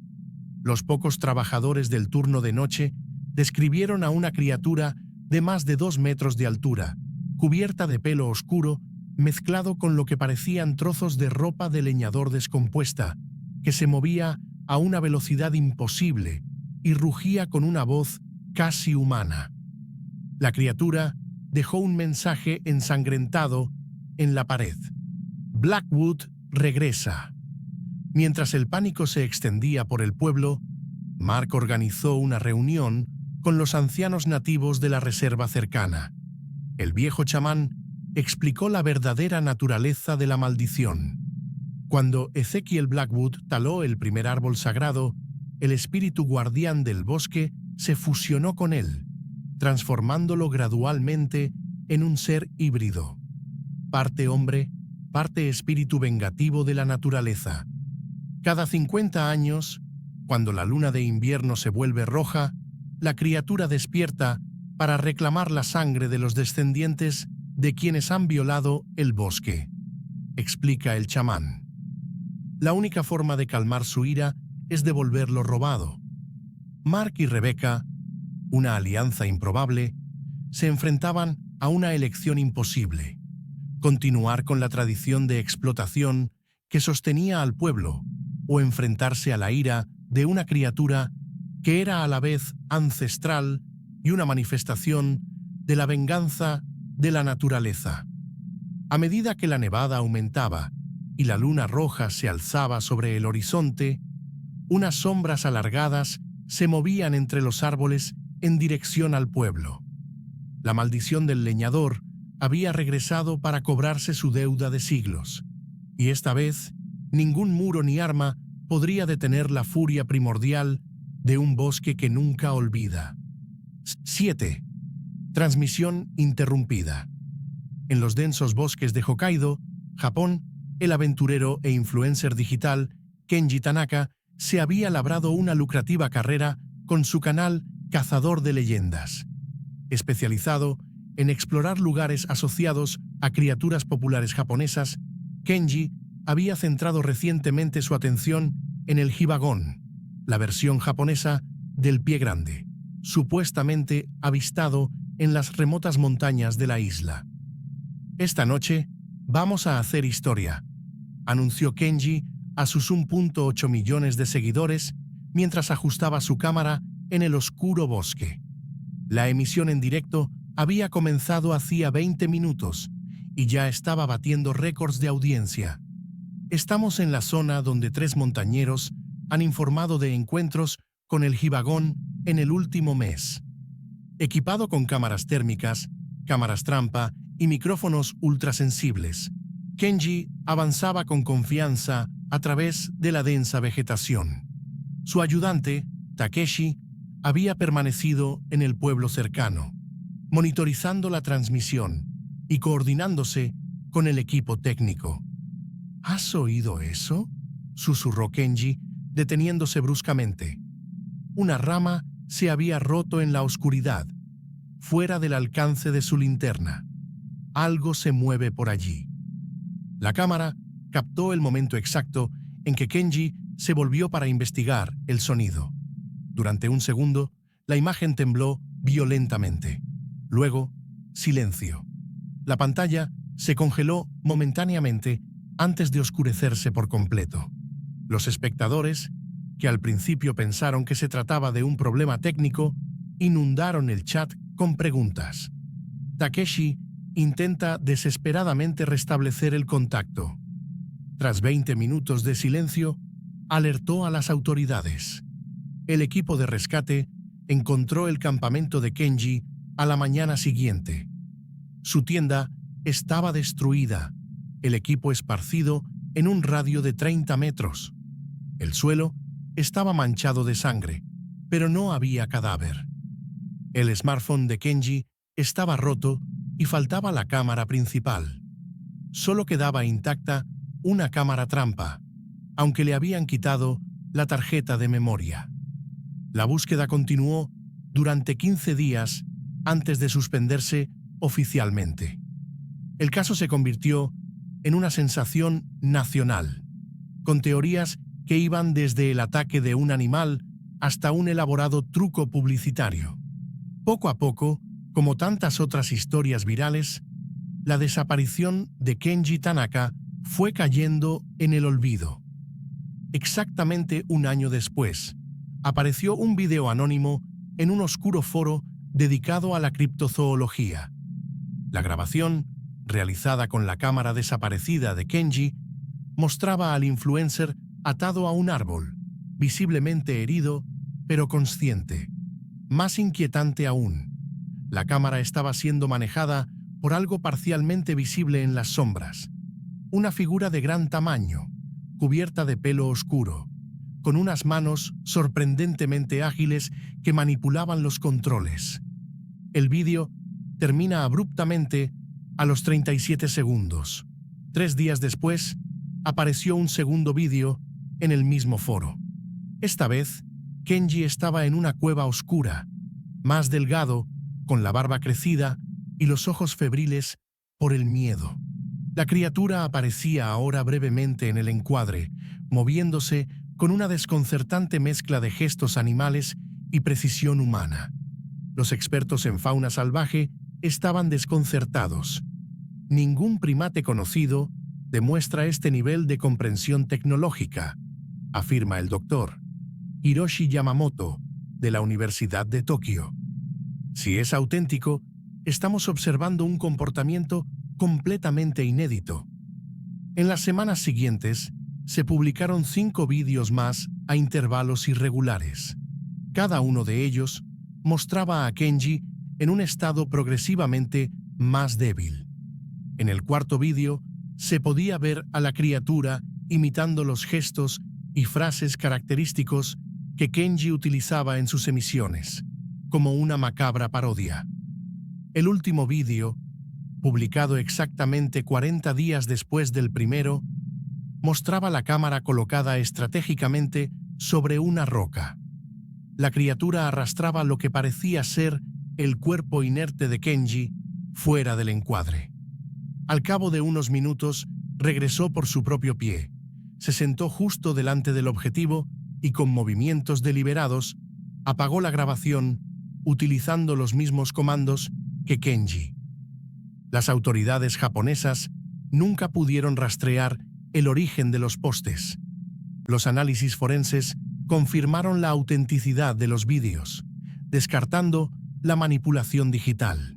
Los pocos trabajadores del turno de noche describieron a una criatura de más de 2 metros de altura, cubierta de pelo oscuro, mezclado con lo que parecían trozos de ropa de leñador descompuesta, que se movía a una velocidad imposible y rugía con una voz casi humana. La criatura dejó un mensaje ensangrentado en la pared. Blackwood regresa. Mientras el pánico se extendía por el pueblo, Mark organizó una reunión con los ancianos nativos de la reserva cercana. El viejo chamán explicó la verdadera naturaleza de la maldición. Cuando Ezekiel Blackwood taló el primer árbol sagrado, el espíritu guardián del bosque se fusionó con él, transformándolo gradualmente en un ser híbrido, parte hombre, parte espíritu vengativo de la naturaleza. Cada 50 años, cuando la luna de invierno se vuelve roja, la criatura despierta para reclamar la sangre de los descendientes de quienes han violado el bosque, explica el chamán. La única forma de calmar su ira es devolver lo robado. Mark y Rebecca, una alianza improbable, se enfrentaban a una elección imposible: continuar con la tradición de explotación que sostenía al pueblo o enfrentarse a la ira de una criatura que era a la vez ancestral y una manifestación de la venganza de la naturaleza. A medida que la nevada aumentaba y la luna roja se alzaba sobre el horizonte, unas sombras alargadas se movían entre los árboles en dirección al pueblo. La maldición del leñador había regresado para cobrarse su deuda de siglos, y esta vez ningún muro ni arma podría detener la furia primordial de un bosque que nunca olvida. 7. Transmisión interrumpida. En los densos bosques de Hokkaido, Japón, el aventurero e influencer digital Kenji Tanaka se había labrado una lucrativa carrera con su canal Cazador de Leyendas, especializado en explorar lugares asociados a criaturas populares japonesas. Kenji había centrado recientemente su atención en el Hibagón, la versión japonesa del pie grande, supuestamente avistado en las remotas montañas de la isla. Esta noche vamos a hacer historia, anunció Kenji a sus 1.8 millones de seguidores mientras ajustaba su cámara en el oscuro bosque. La emisión en directo había comenzado hacía 20 minutos y ya estaba batiendo récords de audiencia. Estamos en la zona donde 3 montañeros han informado de encuentros con el gibagón en el último mes. Equipado con cámaras térmicas, cámaras trampa y micrófonos ultrasensibles, Kenji avanzaba con confianza a través de la densa vegetación. Su ayudante, Takeshi, había permanecido en el pueblo cercano, monitorizando la transmisión y coordinándose con el equipo técnico. ¿Has oído eso?, susurró Kenji, deteniéndose bruscamente. Una rama se había roto en la oscuridad, fuera del alcance de su linterna. Algo se mueve por allí. La cámara captó el momento exacto en que Kenji se volvió para investigar el sonido. Durante un segundo, la imagen tembló violentamente. Luego, silencio. La pantalla se congeló momentáneamente antes de oscurecerse por completo. Los espectadores, que al principio pensaron que se trataba de un problema técnico, inundaron el chat con preguntas. Takeshi intenta desesperadamente restablecer el contacto. Tras 20 minutos de silencio, alertó a las autoridades. El equipo de rescate encontró el campamento de Kenji a la mañana siguiente. Su tienda estaba destruida, el equipo esparcido en un radio de 30 metros. El suelo estaba manchado de sangre, pero no había cadáver. El smartphone de Kenji estaba roto y faltaba la cámara principal. Solo quedaba intacta una cámara trampa, aunque le habían quitado la tarjeta de memoria. La búsqueda continuó durante 15 días antes de suspenderse oficialmente. El caso se convirtió en una sensación nacional, con teorías que iban desde el ataque de un animal hasta un elaborado truco publicitario. Poco a poco, como tantas otras historias virales, la desaparición de Kenji Tanaka fue cayendo en el olvido. Exactamente un año después, apareció un video anónimo en un oscuro foro dedicado a la criptozoología. La grabación, realizada con la cámara desaparecida de Kenji, mostraba al influencer atado a un árbol, visiblemente herido, pero consciente. Más inquietante aún, la cámara estaba siendo manejada por algo parcialmente visible en las sombras. Una figura de gran tamaño, cubierta de pelo oscuro, con unas manos sorprendentemente ágiles que manipulaban los controles. El vídeo termina abruptamente a los 37 segundos. 3 días después, apareció un segundo vídeo en el mismo foro. Esta vez, Kenji estaba en una cueva oscura, más delgado, con la barba crecida y los ojos febriles por el miedo. La criatura aparecía ahora brevemente en el encuadre, moviéndose con una desconcertante mezcla de gestos animales y precisión humana. Los expertos en fauna salvaje estaban desconcertados. Ningún primate conocido demuestra este nivel de comprensión tecnológica, afirma el doctor Hiroshi Yamamoto, de la Universidad de Tokio. Si es auténtico, estamos observando un comportamiento completamente inédito. En las semanas siguientes, se publicaron 5 vídeos más a intervalos irregulares. Cada uno de ellos mostraba a Kenji en un estado progresivamente más débil. En el cuarto vídeo, se podía ver a la criatura imitando los gestos y frases característicos que Kenji utilizaba en sus emisiones, como una macabra parodia. El último vídeo, publicado exactamente 40 días después del primero, mostraba la cámara colocada estratégicamente sobre una roca. La criatura arrastraba lo que parecía ser el cuerpo inerte de Kenji fuera del encuadre. Al cabo de unos minutos, regresó por su propio pie, se sentó justo delante del objetivo y con movimientos deliberados apagó la grabación utilizando los mismos comandos que Kenji. Las autoridades japonesas nunca pudieron rastrear el origen de los postes, Los análisis forenses confirmaron la autenticidad de los vídeos, descartando la manipulación digital.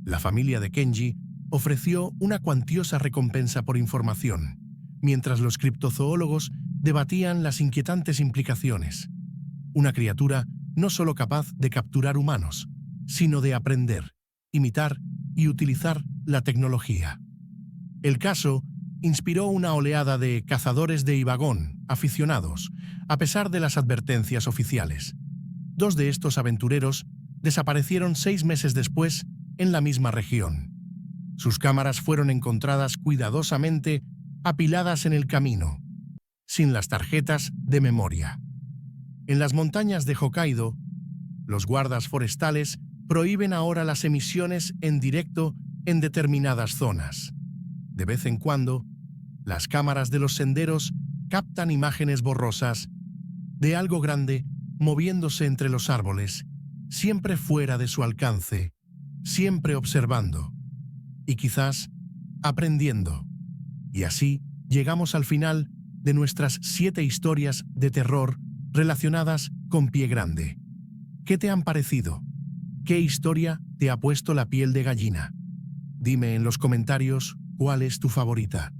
La familia de Kenji ofreció una cuantiosa recompensa por información, mientras los criptozoólogos debatían las inquietantes implicaciones. Una criatura no solo capaz de capturar humanos, sino de aprender, imitar y utilizar la tecnología. El caso inspiró una oleada de cazadores de Ibagón aficionados, a pesar de las advertencias oficiales. 2 de estos aventureros desaparecieron 6 meses después en la misma región. Sus cámaras fueron encontradas cuidadosamente apiladas en el camino, sin las tarjetas de memoria. En las montañas de Hokkaido, los guardas forestales prohíben ahora las emisiones en directo en determinadas zonas. De vez en cuando, las cámaras de los senderos captan imágenes borrosas de algo grande moviéndose entre los árboles, siempre fuera de su alcance, siempre observando y quizás aprendiendo. Y así llegamos al final de nuestras 7 historias de terror relacionadas con Pie Grande. ¿Qué te han parecido? ¿Qué historia te ha puesto la piel de gallina? Dime en los comentarios cuál es tu favorita.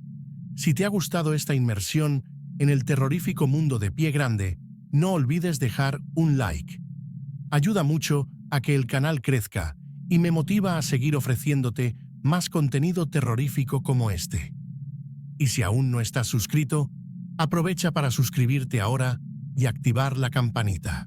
Si te ha gustado esta inmersión en el terrorífico mundo de Pie Grande, no olvides dejar un like. Ayuda mucho a que el canal crezca y me motiva a seguir ofreciéndote más contenido terrorífico como este. Y si aún no estás suscrito, aprovecha para suscribirte ahora y activar la campanita.